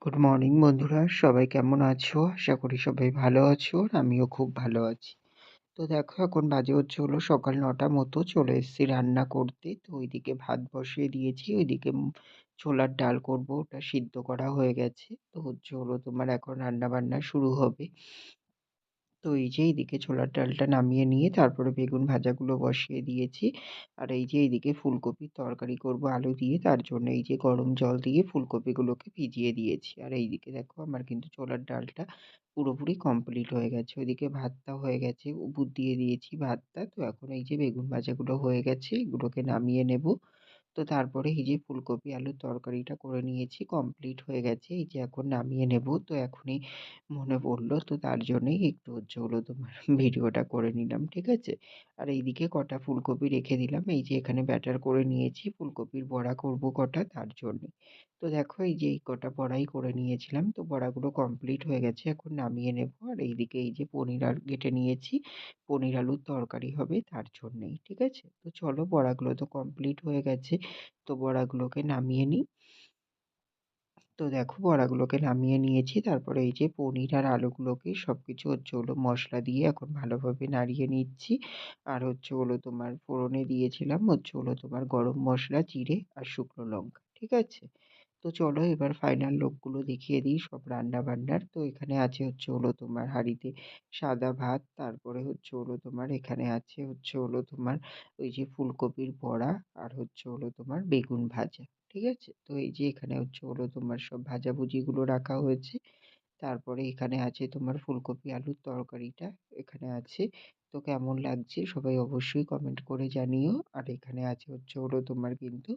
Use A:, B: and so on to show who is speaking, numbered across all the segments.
A: Good morning বন্ধুরা, সবাই কেমন আছো? আশা করি সবাই ভালো আছো। আর আমিও খুব ভালো আছি। তো দেখো, এখন বাজে হচ্ছে হলো সকাল ৯টা মতো, চলে এসেছি রান্না করতে। তো ওইদিকে ভাত বসিয়ে দিয়েছি, ওইদিকে ছোলার ডাল করব, ওটা সিদ্ধ করা হয়ে গেছে। তো হচ্ছে হলো তোমার এখন রান্না বান্না শুরু হবে। তো এই যে এইদিকে ছোলার ডালটা নামিয়ে নিয়ে তারপরে বেগুন ভাজাগুলো বসিয়ে দিয়েছি। আর এই যে এইদিকে ফুলকপির তরকারি করব আলু দিয়ে, তার জন্য এই যে গরম জল দিয়ে ফুলকপিগুলোকে ভিজিয়ে দিয়েছি। আর এইদিকে দেখো, আমার কিন্তু ছোলার ডালটা পুরোপুরি কমপ্লিট হয়ে গেছে। ওইদিকে ভাতটা হয়ে গেছে, উপর দিয়ে দিয়েছি ভাতটা। তো এখন এই যে বেগুন ভাজাগুলো হয়ে গেছে, এগুলোকে নামিয়ে নেব। তো তারপরে এই যে ফুলকপি আলুর তরকারিটা করে নিয়েছি, কমপ্লিট হয়ে গেছে। এই যে এখন নামিয়ে নেব। তো এখনই মনে পড়ল, তো তার জন্যই একটু হচ্ছে হলো তোমার ভিডিওটা করে নিলাম, ঠিক আছে? আর এইদিকে কটা ফুলকপি রেখে দিলাম। এই যে এখানে ব্যাটার করে নিয়েছি, ফুলকপির বড়া করব কটা, তার জন্যে। তো দেখো, এই যে এই কটা বড়াই করে নিয়েছিলাম। তো বড়াগুলো কমপ্লিট হয়ে গেছে, এখন নামিয়ে নেব। আর এইদিকে এই যে পনির আর কেটে নিয়েছি, পনির আলুর তরকারি হবে তার জন্যেই, ঠিক আছে? তো চলো, বড়াগুলো তো কমপ্লিট হয়ে গেছে। তো বড়াগুলোকে নামিয়ে নিই। তো দেখো, বড়াগুলোকে নামিয়ে নিয়েছি। তারপরে এই যে পনির আর আলুগুলোকে সবকিছু হচ্ছে হলো মশলা দিয়ে এখন ভালোভাবে নাড়িয়ে নিচ্ছি। আর হচ্ছে হলো তোমার ফোড়নে দিয়েছিলাম হচ্ছে হলো তোমার গরম মসলা, জিরে আর শুকনো লঙ্কা, ঠিক আছে? তো চলো, এবার ফাইনাল লুকগুলো দেখিয়ে দিই সব রান্না-বান্নার। তো এখানে আছে হচ্ছে হলো তোমার হাঁড়িতে সাদা ভাত, তারপরে হচ্ছে হলো তোমার এখানে আছে হচ্ছে হলো তোমার ওই যে ফুলকপির বড়া, আর হচ্ছে হলো তোমার বেগুন ভাজা, ঠিক আছে? তো এই যে এখানে হচ্ছে হলো তোমার সব ভাজাভুজিগুলো রাখা হয়েছে। তারপরে এখানে আছে তোমার ফুলকপি আলুর তরকারিটা এখানে আছে। তো কেমন লাগছে সবাই অবশ্যই কমেন্ট করে জানিও। আর এখানে আছে হচ্ছে হলো তোমার কিন্তু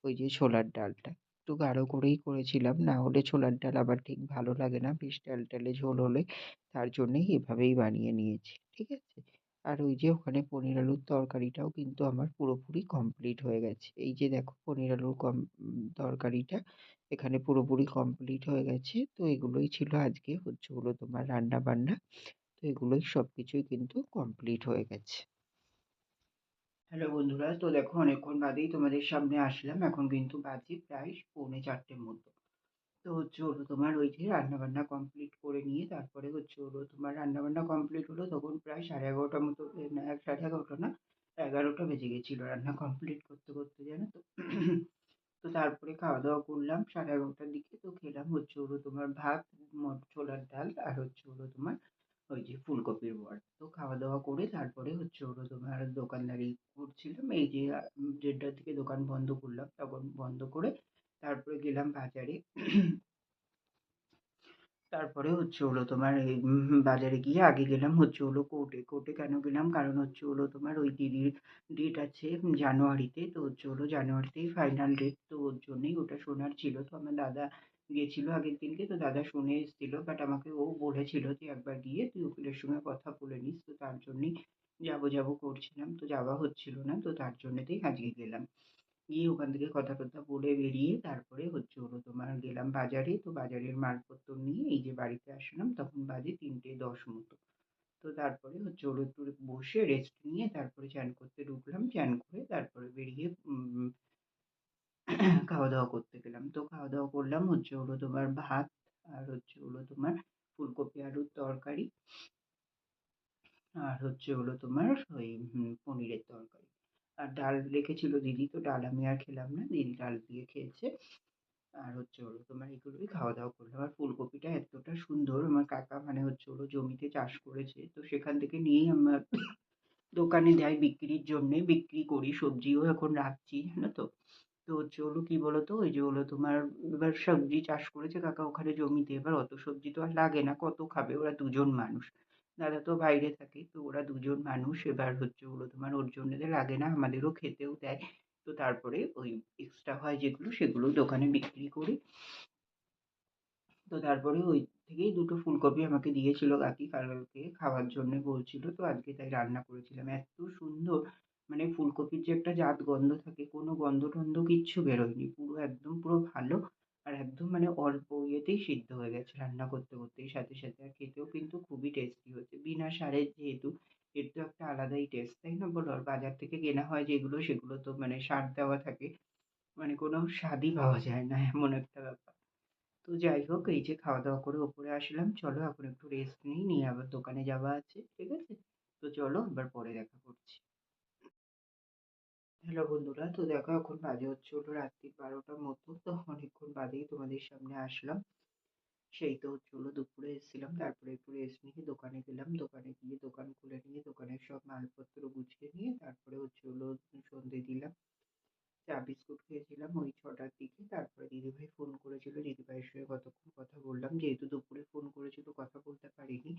A: ওই যে ছোলার ডালটা। একটু গাঢ় করেই করেছিলাম, না হলে ছোলার ডাল আবার ঠিক ভালো লাগে না বেশ ট্যালট্যালে ঝোল হলে। তার জন্যেই এভাবেই বানিয়ে নিয়েছি, ঠিক আছে? আর ওই যে ওখানে পনির আলুর তরকারিটাও কিন্তু আমার পুরোপুরি কমপ্লিট হয়ে গেছে। এই যে দেখো, পনির আলুর তরকারিটা এখানে পুরোপুরি কমপ্লিট হয়ে গেছে। তো এগুলোই ছিল আজকে হচ্ছে হলো তোমার রান্না-বান্না। তো এগুলোই সবকিছুই কিন্তু কমপ্লিট হয়ে গেছে। হ্যালো বন্ধুরা, তো দেখো অনেকক্ষণ বাদেই তোমাদের সামনে আসলাম। এখন কিন্তু বাজে প্রায় পৌনে ৪টের মতো। তো হচ্ছে হলো তোমার ওই যে রান্নাবান্না কমপ্লিট করে নিয়ে তারপরে হচ্ছে হলো তোমার রান্নাবান্না কমপ্লিট হলো তখন প্রায় 11:30 মতো, না 11:30 না, 11টা বেজে গেছিল রান্না কমপ্লিট করতে করতে, জানো তো? তো তারপরে খাওয়া দাওয়া করলাম 11:30টার দিকে। তো খেলাম হচ্ছে হলো তোমার ভাত, ছোলার ডাল আর হচ্ছে হলো তোমার ওই যে ফুলকপির বড়া। তো খাওয়া দাওয়া করে তারপরে হচ্ছে হলো তোমার দোকানদারি করছিলাম। এই যে 1:30টার দিকে দোকান বন্ধ করলাম, তখন বন্ধ করে তারপরে গেলাম বাজারে। তারপরে হচ্ছে হলো তোমার এই বাজারে গিয়ে আগে গেলাম হচ্ছে হলো কোর্টে। কোর্টে কেন গেলাম? কারণ হচ্ছে হলো তোমার ওই দিদির ডেট আছে জানুয়ারিতে। তো হচ্ছে হলো জানুয়ারিতেই ফাইনাল ডেট। তো ওর জন্যই ওটা শোনার ছিল। তো আমার দাদা গেছিল আগের দিনকে। তো দাদা শুনে এসেছিল। বাট আমাকে ও বলেছিল যে একবার গিয়ে তুই উকিলের সঙ্গে কথা বলে নিস। তো তার জন্যই যাবো করছিলাম। তো যাওয়া হচ্ছিল না। তো তার জন্যেতেই আজকে গেলাম। গিয়ে ওখান থেকে কথা-টথা বলে বেরিয়ে তারপরে হচ্ছে হলো তোমার গেলাম বাজারে। তো বাজারের মালপত্র নিয়ে এই যে বাড়িতে আসলাম, তখন বাজে 3:10 মতো। তো তারপরে হচ্ছে হলো একটু বসে রেস্ট নিয়ে তারপরে চান করতে ঢুকলাম। চান করে তারপরে বেরিয়ে খাওয়া-দাওয়া করতে গেলাম। তো খাওয়া-দাওয়া করলাম হচ্ছে হলো তোমার ভাত, আর হচ্ছে হলো তোমার ফুলকপি আলুর তরকারি, আর হচ্ছে হলো তোমার ওই পনিরের তরকারি। আর ডাল রেখেছিল দিদি, তো ডাল আমি আর খেলাম না। দিদি ডাল দিয়ে খেয়েছে। আর হচ্ছে হলো তোমার এগুলোই খাওয়া-দাওয়া করলাম। আর ফুলকপিটা এতটা সুন্দর, আমার কাকা মানে হচ্ছে হলো জমিতে চাষ করেছে। তো সেখান থেকে নিয়েই আমার দোকানে দেয় বিক্রির জন্যে, বিক্রি করি। সবজিও এখন রাখছি, জানো তো? তো হচ্ছে হলো কি বলতো? ওই যে হলো তোমার এবার সবজি চাষ করেছে কাকা ওখানে জমিতে। এবার অত সবজি তো আর লাগে না, কত খাবে? ওরা দুজন মানুষ। দাদা তো বাইরে থাকে, তো ওরা দুজন মানুষ। এবার হচ্ছে হলো তোমার ওর জন্যে লাগে না, আমাদেরও খেতেও দেয়। তো তারপরে ওই এক্সট্রা হয় যেগুলো সেগুলো দোকানে বিক্রি করি। তো তারপরে ওই থেকেই 2টো ফুলকপি আমাকে দিয়েছিল কাকি কালকে খাওয়ার জন্যে বলছিল। তো আজকে তাই রান্না করেছিলাম। এত সুন্দর, মানে ফুলকপির যে একটা জাত গন্ধ থাকে, কোনো গন্ধ-টন্ধ কিচ্ছু বেরোয়নি। পুরো একদম পুরো ভালো। আর একদম মানে অল্প ইয়েতেই সিদ্ধ হয়ে গেছে রান্না করতে করতেই সাথে সাথে। আর খেতেও কিন্তু খুবই টেস্টি হয়েছে। বিনা সারের যেহেতু, এর তো একটা আলাদাই টেস্ট, তাই না বলো? আর বাজার থেকে কেনা হয় যেগুলো সেগুলো তো মানে সার দেওয়া থাকে। মানে কোনো স্বাদই পাওয়া যায় না, এমন একটা ব্যাপার। তো যাই হোক, এই যে খাওয়া-দাওয়া করে ওপরে আসলাম। চলো এখন একটু রেস্ট নিই, নিয়ে আবার দোকানে যাওয়া আছে। ঠিক আছে? তো চলো আবার পরে দেখা করছি। হ্যালো বন্ধুরা, তো দেখো এখন বাজে হচ্ছে হলো রাত্রি ১২ঃ০০ মতো। তো অনেকক্ষণ বাদেই তোমাদের সামনে আসলাম। সেই তো হচ্ছে হলো দুপুরে এসেছিলাম। তারপরে একটু রেস্ট নিয়ে দোকানে গেলাম। দোকানে গিয়ে দোকান খুলে নিয়ে দোকানের সব মালপত্র গুছিয়ে নিয়ে তারপরে হচ্ছে হলো সন্ধে দিলাম। চা বিস্কুট খেয়েছিলাম ওই ৬ঃ০০ র দিকে। তারপরে দিদিভাই ফোন করেছিল। দিদিভাইয়ের সঙ্গে কতক্ষণ কথা বললাম। যেহেতু দুপুরে ফোন করেছিল কথা বলতে পারিনি।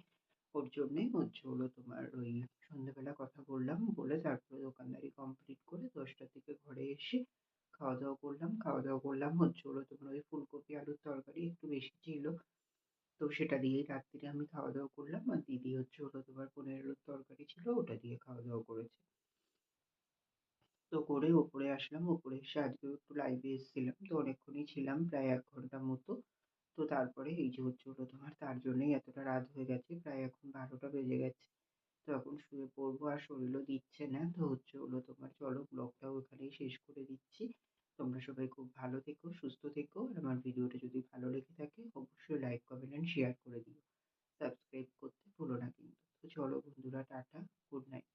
A: ওর জন্যেই হচ্ছে হলো তোমার ওই সন্ধ্যেবেলা কথা বললাম। বলে তারপরে দোকানদারি কমপ্লিট করে ১০টার দিকে ঘরে এসে খাওয়া-দাওয়া করলাম। খাওয়া-দাওয়া করলাম হচ্ছে হলো তোমার ওই ফুলকপি আলুর তরকারি একটু বেশি ছিল। তো সেটা দিয়েই রাত্তিরে আমি খাওয়া-দাওয়া করলাম। আর দিদি হচ্ছে হলো তোমার পনির আলুর তরকারি ছিল ওটা দিয়ে খাওয়া-দাওয়া করেছে। তো করে ওপরে আসলাম। ওপরে এসে আজকেও একটু লাইভে এসেছিলাম। তো অনেকক্ষণই ছিলাম প্রায় ১ ঘন্টা মতো। তো তারপরে এই যে হচ্ছে হলো তোমার তার জন্যই এতটা রাত হয়ে গেছে। প্রায় এখন ১২টা বেজে গেছে। তো এখন শুয়ে পড়বো আর শরীরও দিচ্ছে না। তো হচ্ছে হলো তোমার চলো ব্লগটাও এখানেই শেষ করে দিচ্ছি। তোমরা সবাই খুব ভালো থেকো, সুস্থ থেকো। আর আমার ভিডিওটা যদি ভালো লেগে থাকে অবশ্যই লাইক, কমেন্ট অ্যান্ড শেয়ার করে দিও। সাবস্ক্রাইব করতে ভুলো না কিন্তু। তো চলো বন্ধুরা টাটা, গুড নাইট।